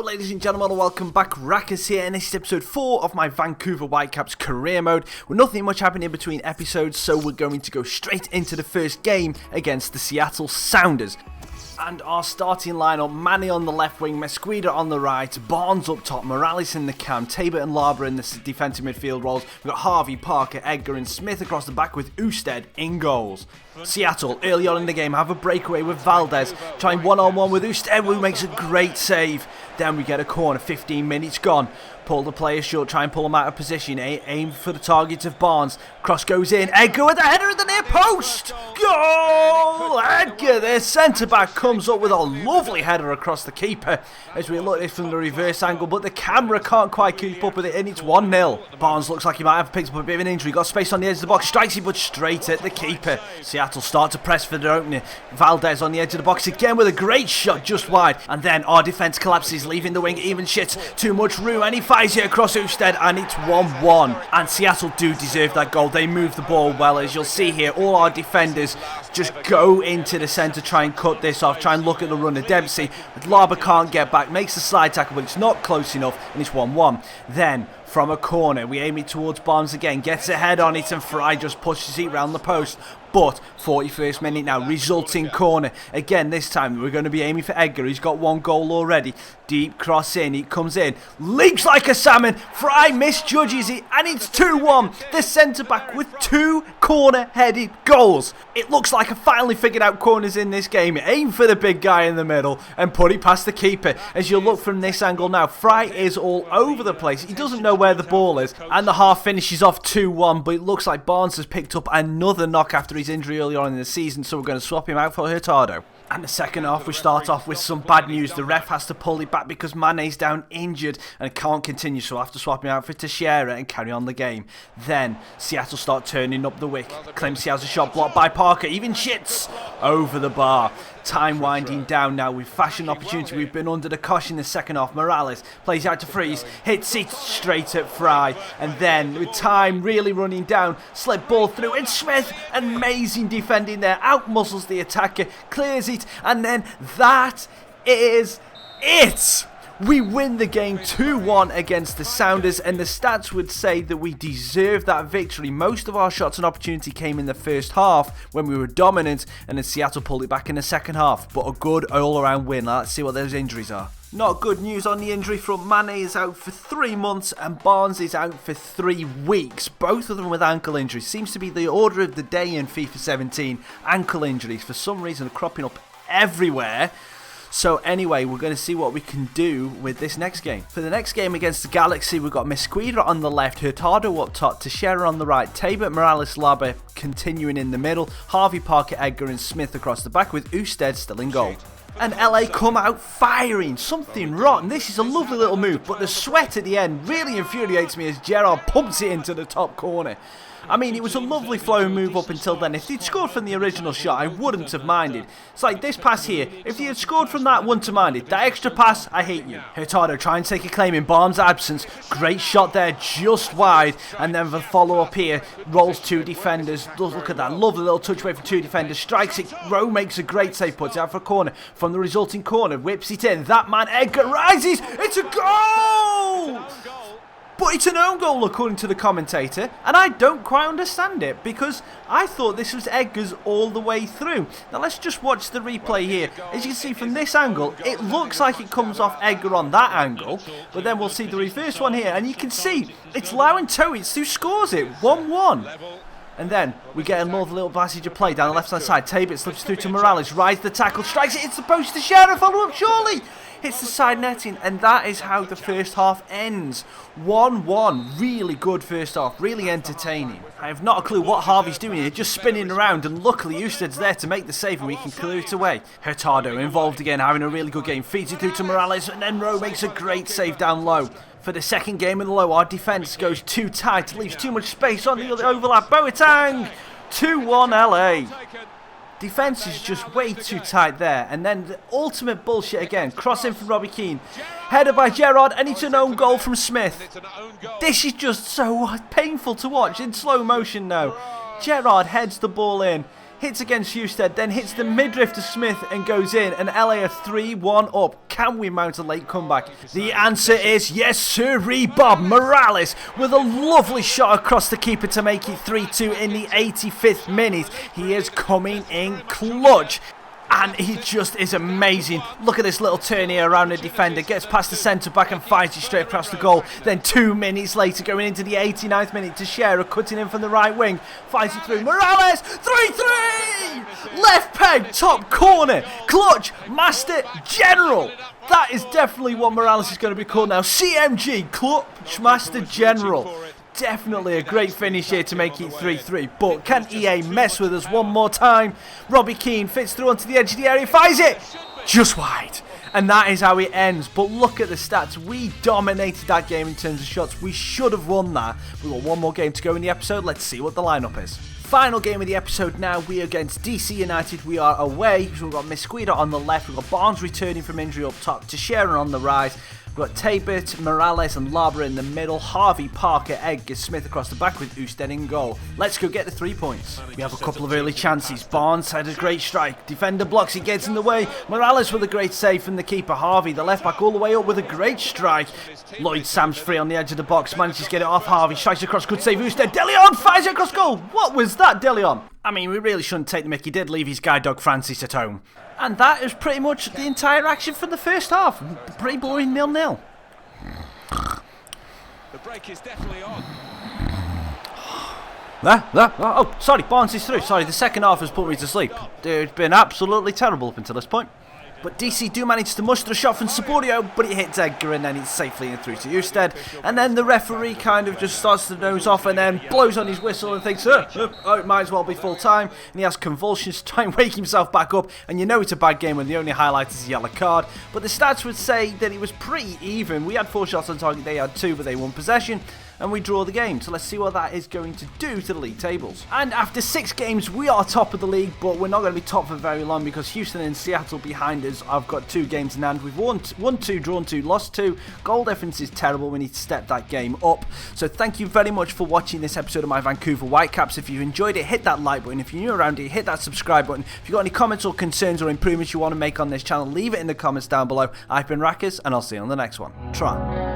Hello ladies and gentlemen and welcome back. Raccas here, and this is episode 4 of my Vancouver Whitecaps career mode. With nothing much happening in between episodes, so we're going to go straight into the first game against the Seattle Sounders. And our starting lineup: Manny on the left wing, Mesquida on the right, Barnes up top, Morales in the cam, Tabor and Larber in the defensive midfield roles. We've got Harvey, Parker, Edgar and Smith across the back with Usted in goals. Seattle, early on in the game, have a breakaway with Valdez, trying one-on-one with Usted, who makes a great save. Then we get a corner, 15 minutes gone. Pull the player short, try and pull him out of position. Aim for the target of Barnes. Cross goes in. Edgar with the header at the near post. Goal! Edgar, their centre-back, comes up with a lovely header across the keeper as we look at it from the reverse angle, but the camera can't quite keep up with it, and it's 1-0. Barnes looks like he might have picked up a bit of an injury. Got space on the edge of the box. Strikes it, but straight at the keeper. Seattle start to press for their opening. Valdez on the edge of the box again with a great shot just wide. And then our defence collapses, leaving the wing even shit. Too much room, and he fires it across Usted, and it's 1-1. And Seattle do deserve that goal. They move the ball well, as you'll see here. All our defenders just go into the centre, try and cut this off, try and look at the run of Dempsey. But Larber can't get back, makes a slide tackle, but it's not close enough, and it's 1-1. Then from a corner, we aim it towards Barnes again, gets a head on it, and Fry just pushes it round the post. But 41st minute now, resulting corner. Again, this time we're going to be aiming for Edgar. He's got one goal already. Deep cross in, it comes in, leaps like a salmon. Fry misjudges it, and it's 2-1. The centre-back with 2 corner-headed goals. It looks like I finally figured out corners in this game. Aim for the big guy in the middle and put it past the keeper. As you look from this angle now, Fry is all over the place. He doesn't know where the ball is, and the half finishes off 2-1, but it looks like Barnes has picked up another knock after his injury earlier on in the season, so we're going to swap him out for Hurtado. And the second half, we start off with some bad news. The ref has to pull it back because Mane's down injured and can't continue, so we'll have to swap him out for Teixeira and carry on the game. Then Seattle start turning up the wick. Clemcy has a shot blocked by Parker, even shits over the bar. Time winding down now. We've fashioned opportunity. We've been under the cosh in the second half. Morales plays out to Freeze, hits it straight at Fry, and then with time really running down, slip ball through, and Smith, amazing defending there, outmuscles the attacker, clears it, and then that is it. We win the game 2-1 against the Sounders, and the stats would say that we deserve that victory. Most of our shots and opportunity came in the first half when we were dominant, and then Seattle pulled it back in the second half. But a good all-around win. Now, let's see what those injuries are. Not good news on the injury front. Mane is out for 3 months and Barnes is out for 3 weeks. Both of them with ankle injuries. Seems to be the order of the day in FIFA 17. Ankle injuries, for some reason, are cropping up everywhere. So anyway, we're going to see what we can do with this next game. For the next game against the Galaxy, we've got Mesquida on the left, Hurtado up top, Teixeira on the right, Tabor, Morales, Larber continuing in the middle, Harvey, Parker, Edgar and Smith across the back with Usted still in goal. And LA come out firing, something rotten. This is a lovely little move, but the sweat at the end really infuriates me as Gerrard pumps it into the top corner. I mean, it was a lovely flowing move up until then. If he'd scored from the original shot, I wouldn't have minded. It's like this pass here. If he had scored from that, wouldn't have minded. That extra pass, I hate you. Hurtado trying to take a claim in Barnes' absence. Great shot there, just wide. And then the follow-up here, rolls 2 defenders. Look at that, lovely little touch away from 2 defenders. Strikes it, Rowe makes a great save, puts it out for a corner. From the resulting corner, whips it in. That man, Edgar, rises. It's a goal! But it's an own goal according to the commentator, and I don't quite understand it because I thought this was Edgar's all the way through. Now let's just watch the replay here. As you can see from this angle, it looks like it comes off Edgar on that angle, but then we'll see the reverse one here, and you can see it's Lau and Towitz who scores it, 1-1. And then we get another little passage of play down the left hand side. Tabor slips through to Morales, rides the tackle, strikes it, it's supposed to share a follow up surely. Hits the side netting, and that is how the first half ends. 1-1, really good first half, really entertaining. I have not a clue what Harvey's doing here, just spinning around, and luckily Usted's there to make the save and we can clear it away. Hurtado involved again, having a really good game, feeds it through to Morales, and then Rowe makes a great save down low. For the second game in the low, our defence goes too tight, leaves too much space on the other overlap. Boateng, 2-1 LA. Defence is just way too tight there. And then the ultimate bullshit again. Cross in from Robbie Keane. Header by Gerrard, and it's an own goal from Smith. This is just so painful to watch in slow motion now. Gerrard heads the ball in. hits against Husted, then hits the midriff to Smith and goes in, and LA are 3-1 up. Can we mount a late comeback? The answer is yes, sirree, Bob. Morales with a lovely shot across the keeper to make it 3-2 in the 85th minute. He is coming in clutch. And he just is amazing. Look at this little turn here around the defender. Gets past the centre-back and fires it straight across the goal. Then 2 minutes later, going into the 89th minute, Teixeira cutting in from the right wing. Fires it through. Morales! 3-3! Left peg, top corner. Clutch, master, general. That is definitely what Morales is going to be called now. CMG, clutch, master, general. Definitely a great finish here to make it 3-3, but can EA mess with us one more time? Robbie Keane fits through onto the edge of the area, fires it just wide, and that is how it ends. But look at the stats, we dominated that game in terms of shots. We should have won that. We've got one more game to go in the episode. Let's see what the lineup is. Final game of the episode now, we are against DC United. We are away, so we've got Mesquita on the left, we've got Barnes returning from injury up top, Teixeira on the right. We've got Tabert, Morales and Labra in the middle, Harvey, Parker, Edgar, Smith across the back with Usted in goal. Let's go get the 3 points. We have a couple of early chances. Barnes had a great strike. Defender blocks, he gets in the way. Morales with a great save from the keeper. Harvey, the left back, all the way up with a great strike. Lloyd Sam's free on the edge of the box, manages to get it off Harvey, strikes across, good save. Usted, DeLeon fires it across goal. What was that, DeLeon? I mean, we really shouldn't take the mick. He did leave his guide dog Francis at home. And that is pretty much the entire action for the first half. Pretty boring 0-0. The break is definitely on. Oh, sorry, Barnes is through. Sorry, the second half has put me to sleep. Dude, it's been absolutely terrible up until this point. But DC do manage to muster a shot from Saborio, but it hits Edgar and then it's safely in through to Usted. And then the referee kind of just starts to nose off and then blows on his whistle and thinks, oh, it might as well be full time. And he has convulsions to try and wake himself back up. And you know it's a bad game when the only highlight is a yellow card. But the stats would say that it was pretty even. We had 4 shots on target, they had 2, but they won possession. And we draw the game, so let's see what that is going to do to the league tables. And after 6 games, we are top of the league, but we're not going to be top for very long because Houston and Seattle behind us. I've got 2 games in hand. We've won 2, drawn 2, lost 2. Goal difference is terrible. We need to step that game up. So thank you very much for watching this episode of my Vancouver Whitecaps. If you enjoyed it, hit that like button. If you're new around here, hit that subscribe button. If you've got any comments or concerns or improvements you want to make on this channel, leave it in the comments down below. I've been Raccas, and I'll see you on the next one. Try.